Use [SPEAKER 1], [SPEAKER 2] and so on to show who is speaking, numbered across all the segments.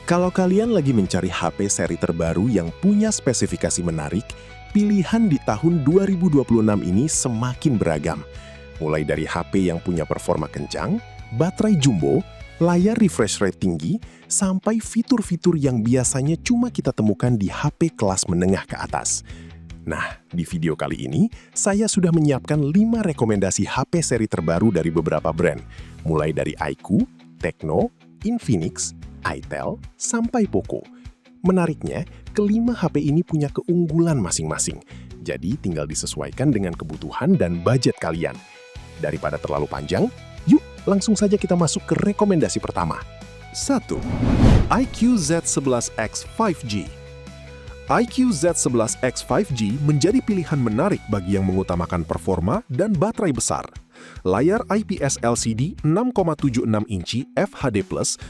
[SPEAKER 1] Kalau kalian lagi mencari HP seri terbaru yang punya spesifikasi menarik, pilihan di tahun 2026 ini semakin beragam. Mulai dari HP yang punya performa kencang, baterai jumbo, layar refresh rate tinggi, sampai fitur-fitur yang biasanya cuma kita temukan di HP kelas menengah ke atas. Nah, di video kali ini, saya sudah menyiapkan 5 rekomendasi HP seri terbaru dari beberapa brand, mulai dari iQOO, Tecno, Infinix, itel, sampai Poco. Menariknya, kelima HP ini punya keunggulan masing-masing, jadi tinggal disesuaikan dengan kebutuhan dan budget kalian. Daripada terlalu panjang, yuk langsung saja kita masuk ke rekomendasi pertama. 1. iQOO Z11X 5G. iQOO Z11X 5G menjadi pilihan menarik bagi yang mengutamakan performa dan baterai besar. Layar IPS LCD 6,76 inci FHD+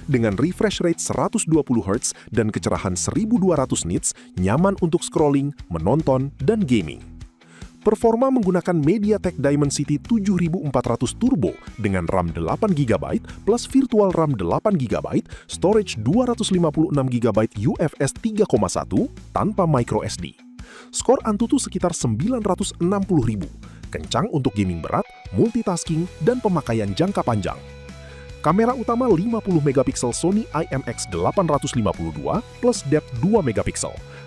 [SPEAKER 1] dengan refresh rate 120 Hz dan kecerahan 1200 nits, nyaman untuk scrolling, menonton, dan gaming. Performa menggunakan MediaTek Dimensity 7400 Turbo dengan RAM 8GB plus virtual RAM 8GB, storage 256GB UFS 3.1 tanpa microSD. Skor Antutu sekitar 960.000, kencang untuk gaming berat, multitasking, dan pemakaian jangka panjang. Kamera utama 50MP Sony IMX852 plus depth 2MP,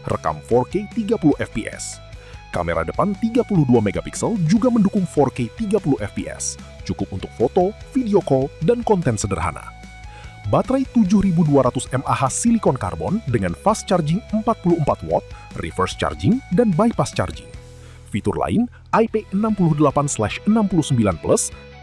[SPEAKER 1] rekam 4K 30fps. Kamera depan 32MP juga mendukung 4K 30fps, cukup untuk foto, video call, dan konten sederhana. Baterai 7200 mAh silikon karbon dengan fast charging 44 watt, reverse charging, dan bypass charging. Fitur lain, IP68/69+,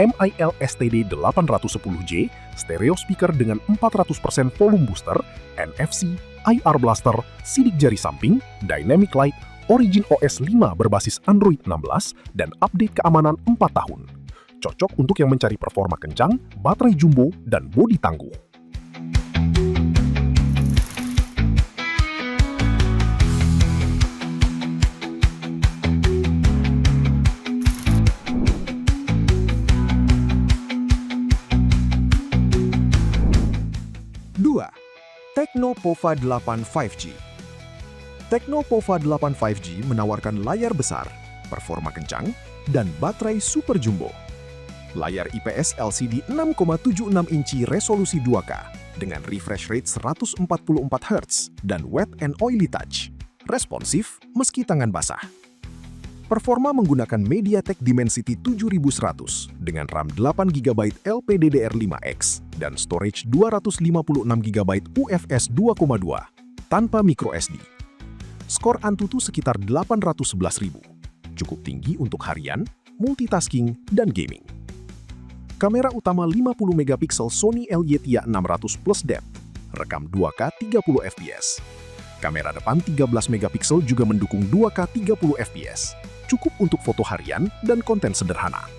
[SPEAKER 1] MIL STD 810J, stereo speaker dengan 400% volume booster, NFC, IR blaster, sidik jari samping, dynamic light, Origin OS 5 berbasis Android 16, dan update keamanan 4 tahun. Cocok untuk yang mencari performa kencang, baterai jumbo, dan bodi tangguh. 2. Tecno Pova 8 5G. Tecno Pova 8 5G menawarkan layar besar, performa kencang, dan baterai super jumbo. Layar IPS LCD 6,76 inci resolusi 2K dengan refresh rate 144 Hz dan wet and oily touch. Responsif meski tangan basah. Performa menggunakan MediaTek Dimensity 7100 dengan RAM 8GB LPDDR5X dan storage 256GB UFS 2.2 tanpa microSD. Skor Antutu sekitar 811.000, cukup tinggi untuk harian, multitasking, dan gaming. Kamera utama 50MP Sony LY-Tia 600 plus depth, rekam 2K 30fps. Kamera depan 13MP juga mendukung 2K 30fps, cukup untuk foto harian dan konten sederhana.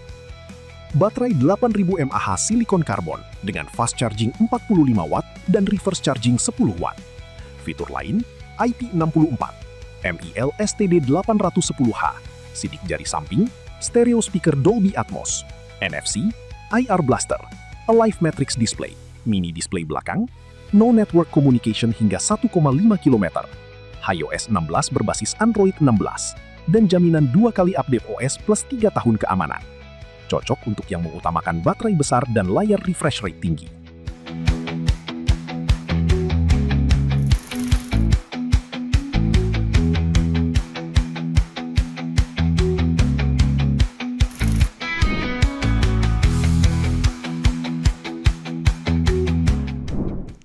[SPEAKER 1] Baterai 8000 mAh silikon karbon dengan fast charging 45 watt dan reverse charging 10 watt. Fitur lain, IP64, MIL STD 810H, sidik jari samping, stereo speaker Dolby Atmos, NFC, IR blaster, Alive Matrix display, mini display belakang, no network communication hingga 1,5 km, iOS 16 berbasis Android 16, dan jaminan 2 kali update OS plus 3 tahun keamanan. Cocok untuk yang mengutamakan baterai besar dan layar refresh rate tinggi.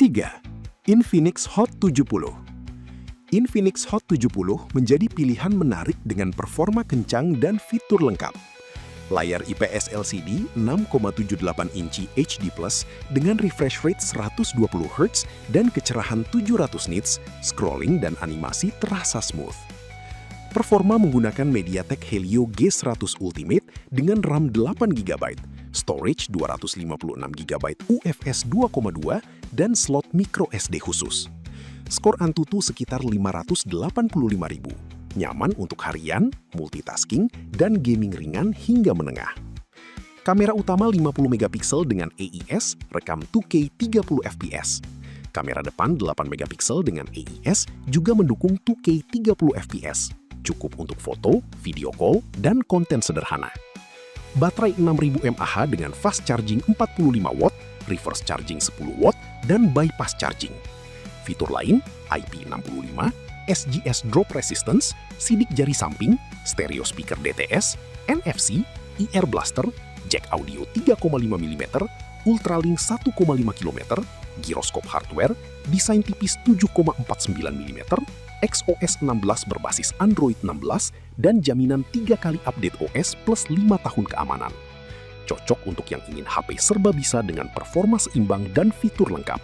[SPEAKER 1] 3. Infinix Hot 70. Infinix Hot 70 menjadi pilihan menarik dengan performa kencang dan fitur lengkap. Layar IPS LCD 6,78 inci HD+ dengan refresh rate 120 Hz dan kecerahan 700 nits, scrolling dan animasi terasa smooth. Performa menggunakan MediaTek Helio G100 Ultimate dengan RAM 8GB, storage 256GB UFS 2.2, dan slot microSD khusus. Skor Antutu sekitar 585.000, nyaman untuk harian, multitasking, dan gaming ringan hingga menengah. Kamera utama 50MP dengan AIS, rekam 2K 30fps. Kamera depan 8 megapiksel dengan AIS juga mendukung 2K 30 fps, cukup untuk foto, video call, dan konten sederhana. Baterai 6000 mAh dengan fast charging 45 watt, reverse charging 10 watt, dan bypass charging. Fitur lain, IP65, SGS drop resistance, sidik jari samping, stereo speaker DTS, NFC, IR blaster, jack audio 3,5 mm, ultralink 1,5 km, giroskop hardware, desain tipis 7,49 mm, XOS 16 berbasis Android 16, dan jaminan 3 kali update OS plus 5 tahun keamanan. Cocok untuk yang ingin HP serba bisa dengan performa seimbang dan fitur lengkap.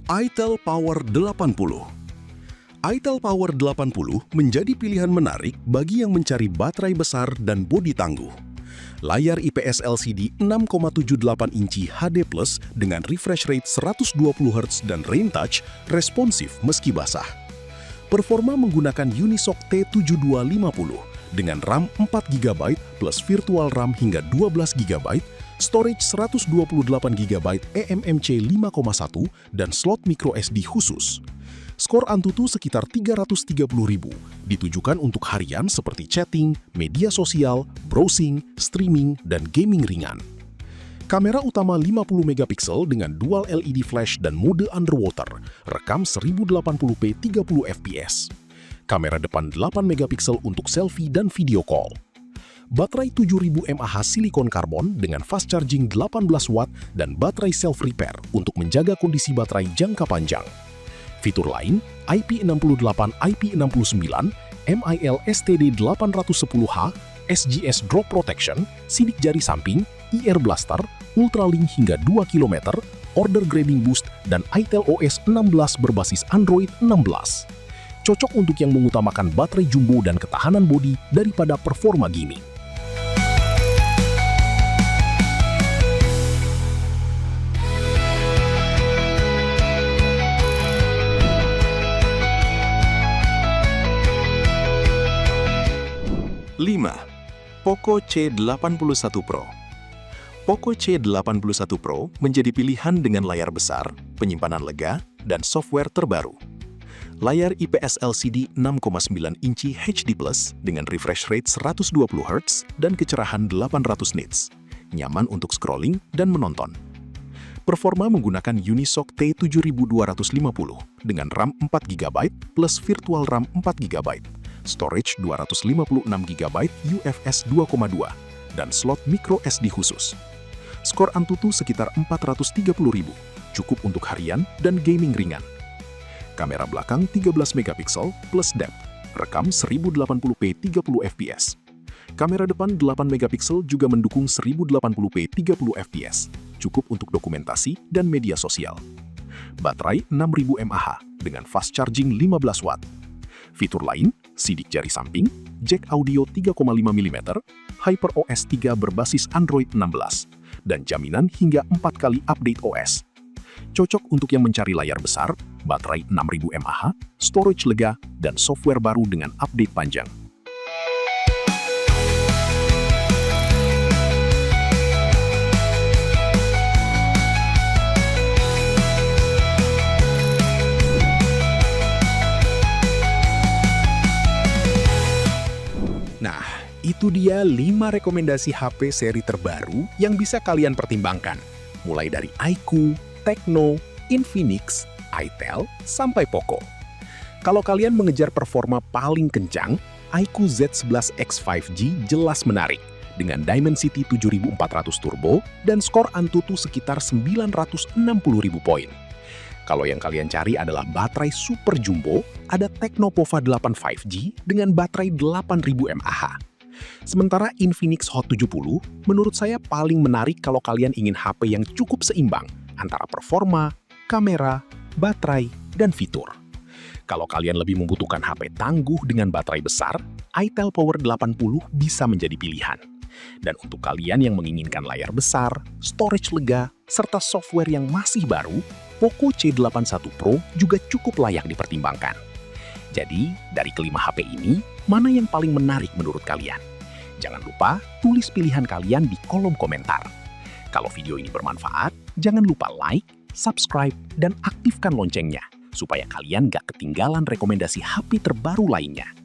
[SPEAKER 2] itel Power 80. itel Power 80 menjadi pilihan menarik bagi yang mencari baterai besar dan bodi tangguh. Layar IPS LCD 6,78 inci HD+ dengan refresh rate 120 Hz dan Rain Touch responsif meski basah. Performa menggunakan Unisoc T7250 dengan RAM 4GB plus virtual RAM hingga 12GB, storage 128GB eMMC 5,1 dan slot microSD khusus. Skor Antutu sekitar 330.000, ditujukan untuk harian seperti chatting, media sosial, browsing, streaming, dan gaming ringan. Kamera utama 50 megapiksel dengan dual LED flash dan mode underwater, rekam 1080p 30 fps. Kamera depan 8 megapiksel untuk selfie dan video call. Baterai 7000 mAh silikon karbon dengan fast charging 18 watt dan baterai self-repair untuk menjaga kondisi baterai jangka panjang. Fitur lain, IP68, IP69, MIL STD 810H, SGS Drop Protection, sidik jari samping, IR Blaster, Ultralink hingga 2 km, Order Grading Boost, dan itel OS 16 berbasis Android 16. Cocok untuk yang mengutamakan baterai jumbo dan ketahanan bodi daripada performa gaming.
[SPEAKER 1] Poco C81 Pro. Poco C81 Pro menjadi pilihan dengan layar besar, penyimpanan lega, dan software terbaru. Layar IPS LCD 6,9 inci HD+ dengan refresh rate 120 Hz dan kecerahan 800 nits. Nyaman untuk scrolling dan menonton. Performa menggunakan Unisoc T7250 dengan RAM 4GB plus virtual RAM 4GB, storage 256GB UFS 2,2, dan slot micro SD khusus. Skor Antutu sekitar 430.000, cukup untuk harian dan gaming ringan. Kamera belakang 13 megapiksel plus depth, rekam 1080p 30 fps. Kamera depan 8 megapiksel juga mendukung 1080p 30 fps, cukup untuk dokumentasi dan media sosial. Baterai 6000 mAh dengan fast charging 15 watt. Fitur lain, sidik jari samping, jack audio 3,5 mm, HyperOS 3 berbasis Android 16, dan jaminan hingga 4 kali update OS. Cocok untuk yang mencari layar besar, baterai 6000 mAh, storage lega, dan software baru dengan update panjang.
[SPEAKER 2] Nah, itu dia 5 rekomendasi HP seri terbaru yang bisa kalian pertimbangkan. Mulai dari iQOO, Tecno, Infinix, itel, sampai Poco. Kalau kalian mengejar performa paling kencang, iQOO Z11X 5G jelas menarik dengan Dimensity 7400 Turbo dan skor Antutu sekitar 960.000 poin. Kalau yang kalian cari adalah baterai super jumbo, ada Tecno Pova 8 5G dengan baterai 8000 mAh. Sementara Infinix Hot 70 menurut saya paling menarik kalau kalian ingin HP yang cukup seimbang antara performa, kamera, baterai, dan fitur. Kalau kalian lebih membutuhkan HP tangguh dengan baterai besar, itel Power 80 bisa menjadi pilihan.
[SPEAKER 3] Dan untuk kalian yang menginginkan layar besar, storage lega, serta software yang masih baru, Poco C81 Pro juga cukup layak dipertimbangkan. Jadi, dari kelima HP ini, mana yang paling menarik menurut kalian? Jangan lupa tulis pilihan kalian di kolom komentar. Kalau video ini bermanfaat, jangan lupa like, subscribe, dan aktifkan loncengnya supaya kalian gak ketinggalan rekomendasi HP terbaru lainnya.